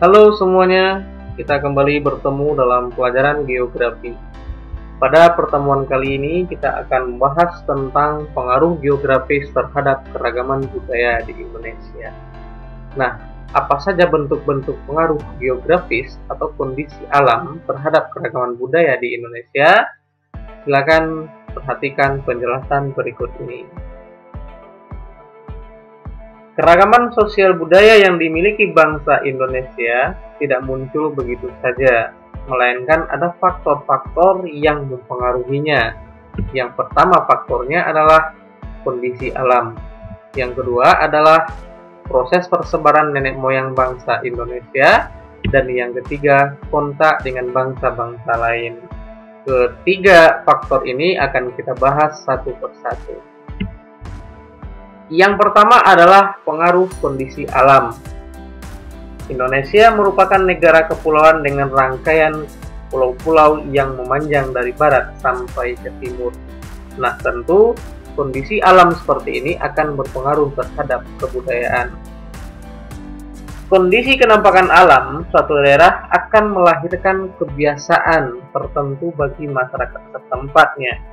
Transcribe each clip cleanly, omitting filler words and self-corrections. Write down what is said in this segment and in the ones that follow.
Halo semuanya, kita kembali bertemu dalam pelajaran geografi. Pada pertemuan kali ini kita akan membahas tentang pengaruh geografis terhadap keragaman budaya di Indonesia. Nah, apa saja bentuk-bentuk pengaruh geografis atau kondisi alam terhadap keragaman budaya di Indonesia? Silakan perhatikan penjelasan berikut ini. Keragaman sosial budaya yang dimiliki bangsa Indonesia tidak muncul begitu saja, melainkan ada faktor-faktor yang mempengaruhinya. Yang pertama faktornya adalah kondisi alam. Yang kedua adalah proses persebaran nenek moyang bangsa Indonesia. Dan yang ketiga, kontak dengan bangsa-bangsa lain. Ketiga faktor ini akan kita bahas satu persatu. Yang pertama adalah pengaruh kondisi alam. Indonesia merupakan negara kepulauan dengan rangkaian pulau-pulau yang memanjang dari barat sampai ke timur. Nah, tentu kondisi alam seperti ini akan berpengaruh terhadap kebudayaan. Kondisi kenampakan alam suatu daerah akan melahirkan kebiasaan tertentu bagi masyarakat setempatnya.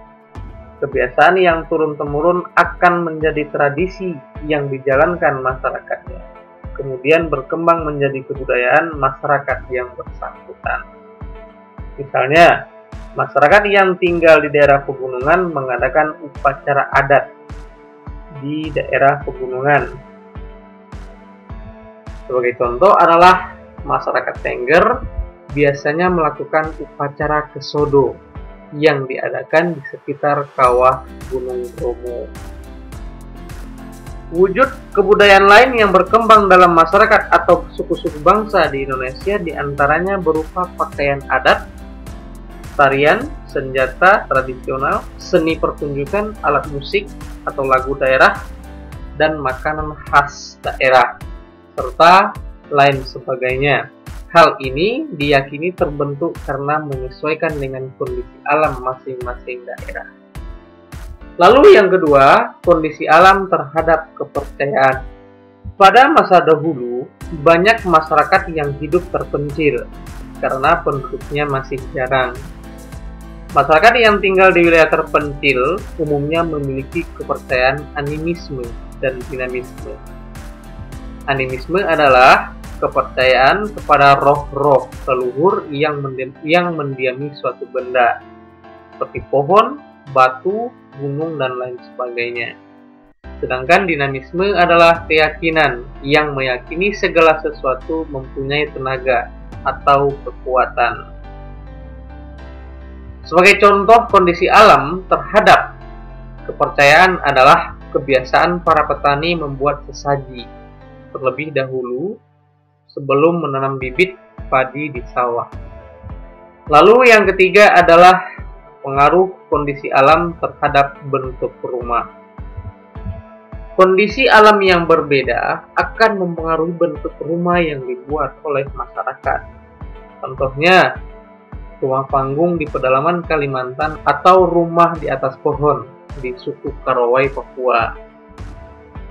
Kebiasaan yang turun-temurun akan menjadi tradisi yang dijalankan masyarakatnya, kemudian berkembang menjadi kebudayaan masyarakat yang bersangkutan. Misalnya, masyarakat yang tinggal di daerah pegunungan mengadakan upacara adat di daerah pegunungan. Sebagai contoh adalah masyarakat Tengger biasanya melakukan upacara kesodo yang diadakan di sekitar kawah Gunung Bromo. Wujud kebudayaan lain yang berkembang dalam masyarakat atau suku-suku bangsa di Indonesia diantaranya berupa pakaian adat, tarian, senjata tradisional, seni pertunjukan, alat musik atau lagu daerah, dan makanan khas daerah, serta lain sebagainya. Hal ini diyakini terbentuk karena menyesuaikan dengan kondisi alam masing-masing daerah. Lalu yang kedua, kondisi alam terhadap kepercayaan. Pada masa dahulu, banyak masyarakat yang hidup terpencil karena penduduknya masih jarang. Masyarakat yang tinggal di wilayah terpencil umumnya memiliki kepercayaan animisme dan dinamisme. Animisme adalah kepercayaan kepada roh-roh leluhur yang mendiami suatu benda, seperti pohon, batu, gunung, dan lain sebagainya. Sedangkan dinamisme adalah keyakinan yang meyakini segala sesuatu mempunyai tenaga atau kekuatan. Sebagai contoh kondisi alam terhadap kepercayaan adalah kebiasaan para petani membuat sesaji terlebih dahulu sebelum menanam bibit padi di sawah. Lalu yang ketiga adalah pengaruh kondisi alam terhadap bentuk rumah. Kondisi alam yang berbeda akan mempengaruhi bentuk rumah yang dibuat oleh masyarakat. Contohnya, rumah panggung di pedalaman Kalimantan atau rumah di atas pohon di suku Karawai, Papua.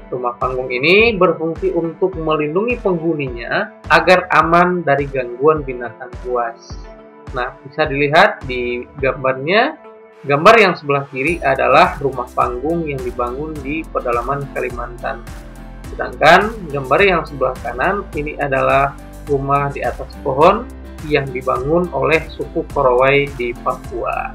Rumah panggung ini berfungsi untuk melindungi penghuninya agar aman dari gangguan binatang buas. Nah, bisa dilihat di gambarnya. Gambar yang sebelah kiri adalah rumah panggung yang dibangun di pedalaman Kalimantan. Sedangkan gambar yang sebelah kanan ini adalah rumah di atas pohon yang dibangun oleh suku Karawai di Papua.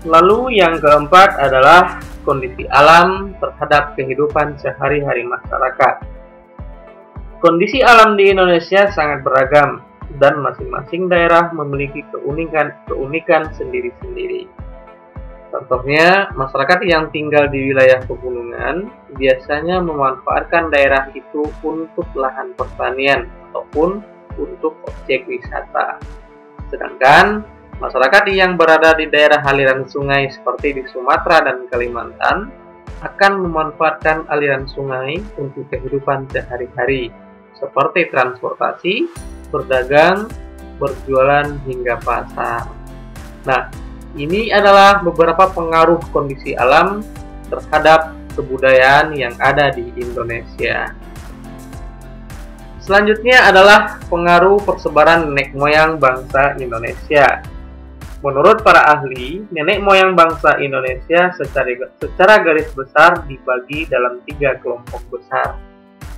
Lalu yang keempat adalah kondisi alam terhadap kehidupan sehari-hari masyarakat. Kondisi alam di Indonesia sangat beragam dan masing-masing daerah memiliki keunikan sendiri-sendiri. Contohnya, masyarakat yang tinggal di wilayah pegunungan biasanya memanfaatkan daerah itu untuk lahan pertanian ataupun untuk objek wisata. Sedangkan masyarakat yang berada di daerah aliran sungai seperti di Sumatera dan Kalimantan akan memanfaatkan aliran sungai untuk kehidupan sehari-hari, seperti transportasi, berdagang, berjualan, hingga pasar. Nah, ini adalah beberapa pengaruh kondisi alam terhadap kebudayaan yang ada di Indonesia. Selanjutnya adalah pengaruh persebaran nenek moyang bangsa Indonesia. Menurut para ahli, nenek moyang bangsa Indonesia secara garis besar dibagi dalam 3 kelompok besar,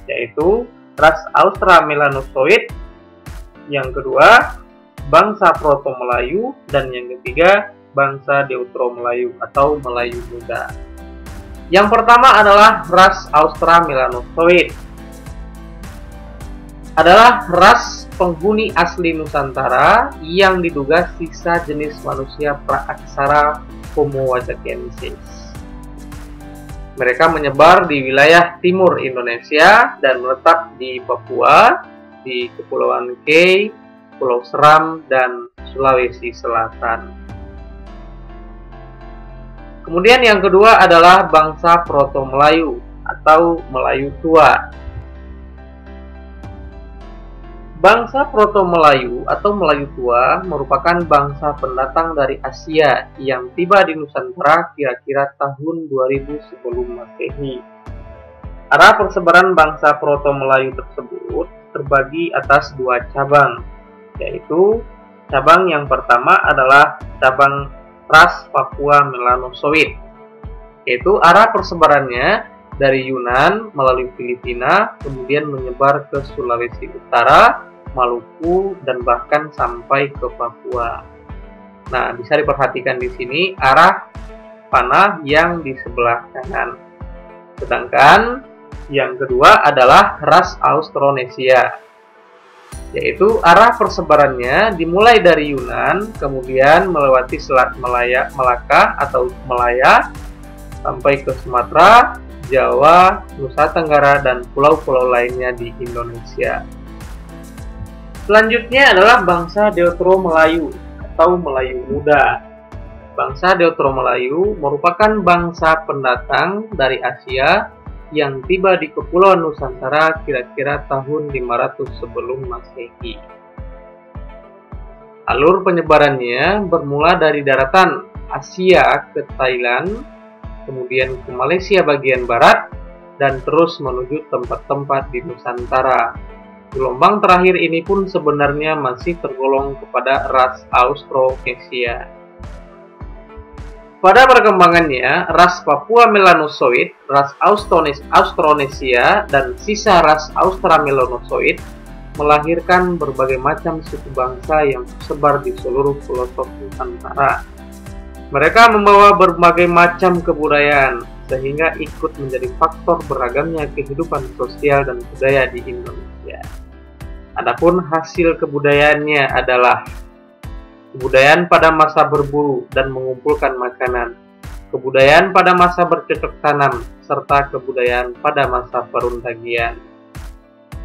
yaitu ras Austra-Melanozoid, yang kedua bangsa Proto-Melayu, dan yang ketiga bangsa Deutero-Melayu atau Melayu Muda. Yang pertama adalah ras Austra-Melanozoid. Adalah ras penghuni asli Nusantara yang diduga sisa jenis manusia praaksara Homo wajakensis. Mereka menyebar di wilayah timur Indonesia dan menetap di Papua, di Kepulauan Kei, Pulau Seram, dan Sulawesi Selatan. Kemudian yang kedua adalah bangsa Proto-Melayu atau Melayu Tua. Bangsa Proto-Melayu atau Melayu Tua merupakan bangsa pendatang dari Asia yang tiba di Nusantara kira-kira tahun 2000 sebelum Masehi. Arah persebaran bangsa Proto-Melayu tersebut terbagi atas 2 cabang, yaitu cabang yang pertama adalah cabang ras Papua Melanozoid, yaitu arah persebarannya dari Yunan melalui Filipina, kemudian menyebar ke Sulawesi Utara, Maluku, dan bahkan sampai ke Papua. Nah, bisa diperhatikan di sini arah panah yang di sebelah kanan. Sedangkan yang kedua adalah ras Austronesia, yaitu arah persebarannya dimulai dari Yunan, kemudian melewati Selat Malaka atau Malaya, sampai ke Sumatera, Jawa, Nusa Tenggara, dan pulau-pulau lainnya di Indonesia. Selanjutnya adalah bangsa Deutero-Melayu atau Melayu Muda. Bangsa Deutero-Melayu merupakan bangsa pendatang dari Asia yang tiba di Kepulauan Nusantara kira-kira tahun 500 sebelum Masehi. Alur penyebarannya bermula dari daratan Asia ke Thailand, kemudian ke Malaysia bagian barat, dan terus menuju tempat-tempat di Nusantara. Gelombang terakhir ini pun sebenarnya masih tergolong kepada ras Austronesia. Pada perkembangannya, ras Papua Melanozoid, ras Austronesia, dan sisa ras Austra-Melanozoid melahirkan berbagai macam suku bangsa yang tersebar di seluruh pelosok Nusantara. Mereka membawa berbagai macam kebudayaan, sehingga ikut menjadi faktor beragamnya kehidupan sosial dan budaya di Indonesia. Adapun hasil kebudayaannya adalah kebudayaan pada masa berburu dan mengumpulkan makanan, kebudayaan pada masa bercocok tanam, serta kebudayaan pada masa peruntagian.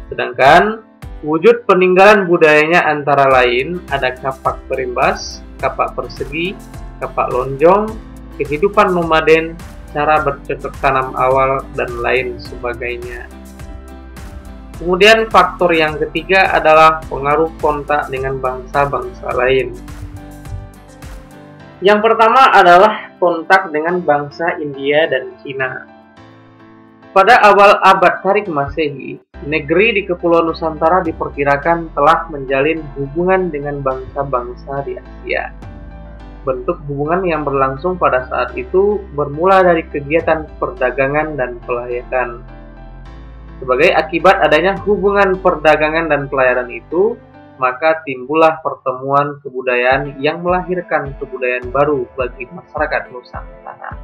Sedangkan wujud peninggalan budayanya antara lain ada kapak perimbas, kapak persegi, kapak lonjong, kehidupan nomaden, cara bercocok tanam awal, dan lain sebagainya. Kemudian faktor yang ketiga adalah pengaruh kontak dengan bangsa-bangsa lain. Yang pertama adalah kontak dengan bangsa India dan Cina. Pada awal abad Tarik Masehi, negeri di Kepulauan Nusantara diperkirakan telah menjalin hubungan dengan bangsa-bangsa di Asia. Bentuk hubungan yang berlangsung pada saat itu bermula dari kegiatan perdagangan dan pelayaran. Sebagai akibat adanya hubungan perdagangan dan pelayaran itu, maka timbullah pertemuan kebudayaan yang melahirkan kebudayaan baru bagi masyarakat Nusantara.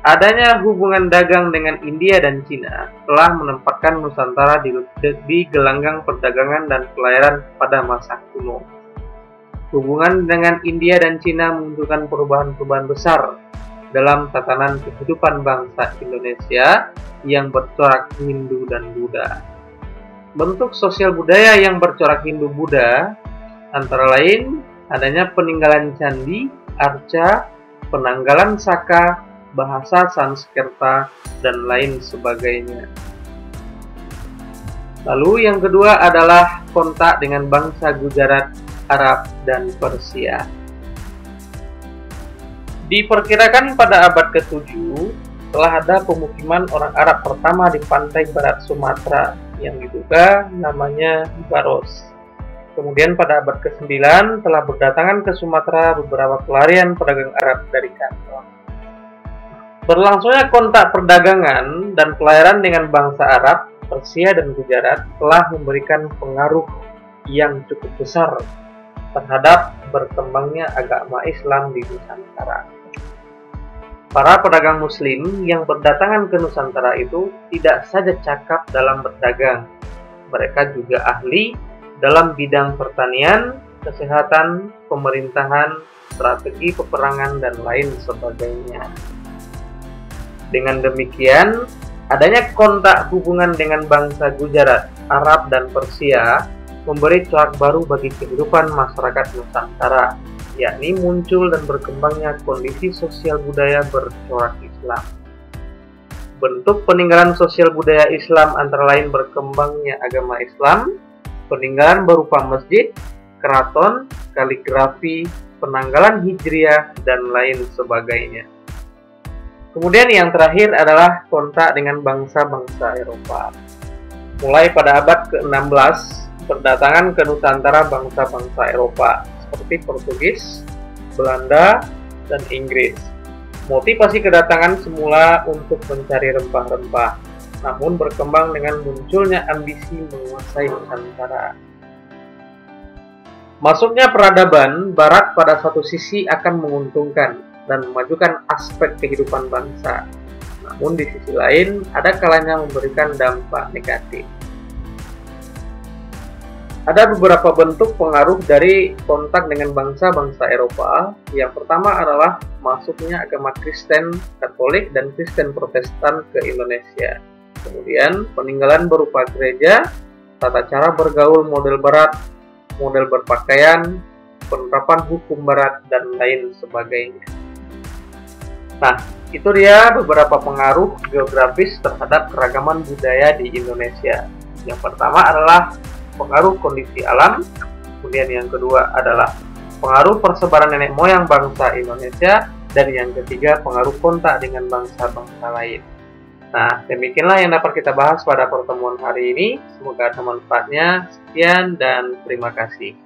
Adanya hubungan dagang dengan India dan Cina telah menempatkan Nusantara di gelanggang perdagangan dan pelayaran pada masa kuno. Hubungan dengan India dan Cina menunjukkan perubahan-perubahan besar dalam tatanan kehidupan bangsa Indonesia yang bercorak Hindu dan Buddha. Bentuk sosial budaya yang bercorak Hindu-Buddha antara lain adanya peninggalan candi, arca, penanggalan saka, bahasa Sanskerta, dan lain sebagainya. Lalu yang kedua adalah kontak dengan bangsa Gujarat, Arab, dan Persia. Diperkirakan pada abad ke-7 telah ada pemukiman orang Arab pertama di pantai barat Sumatera yang diduga namanya Baros. Kemudian pada abad ke-9 telah berdatangan ke Sumatera beberapa pelarian pedagang Arab dari Kanton. Berlangsungnya kontak perdagangan dan pelayaran dengan bangsa Arab, Persia dan Gujarat telah memberikan pengaruh yang cukup besar terhadap berkembangnya agama Islam di Nusantara. Para pedagang Muslim yang berdatangan ke Nusantara itu tidak saja cakap dalam berdagang, mereka juga ahli dalam bidang pertanian, kesehatan, pemerintahan, strategi peperangan, dan lain sebagainya. Dengan demikian, adanya kontak hubungan dengan bangsa Gujarat, Arab, dan Persia memberi corak baru bagi kehidupan masyarakat Nusantara, yakni muncul dan berkembangnya kondisi sosial budaya bercorak Islam. Bentuk peninggalan sosial budaya Islam antara lain berkembangnya agama Islam, peninggalan berupa masjid, keraton, kaligrafi, penanggalan hijriah, dan lain sebagainya. Kemudian yang terakhir adalah kontak dengan bangsa-bangsa Eropa. Mulai pada abad ke-16, berdatangan ke Nusantara bangsa-bangsa Eropa seperti Portugis, Belanda, dan Inggris. Motivasi kedatangan semula untuk mencari rempah-rempah, namun berkembang dengan munculnya ambisi menguasai Nusantara. Masuknya peradaban Barat pada satu sisi akan menguntungkan dan memajukan aspek kehidupan bangsa, namun di sisi lain ada kalanya memberikan dampak negatif. Ada beberapa bentuk pengaruh dari kontak dengan bangsa-bangsa Eropa. Yang pertama adalah masuknya agama Kristen Katolik dan Kristen Protestan ke Indonesia. Kemudian peninggalan berupa gereja, tata cara bergaul model Barat, model berpakaian, penerapan hukum Barat, dan lain sebagainya. Nah, itu dia beberapa pengaruh geografis terhadap keragaman budaya di Indonesia. Yang pertama adalah pengaruh kondisi alam, kemudian yang kedua adalah pengaruh persebaran nenek moyang bangsa Indonesia, dan yang ketiga pengaruh kontak dengan bangsa-bangsa lain. Nah, demikianlah yang dapat kita bahas pada pertemuan hari ini. Semoga ada manfaatnya. Sekian dan terima kasih.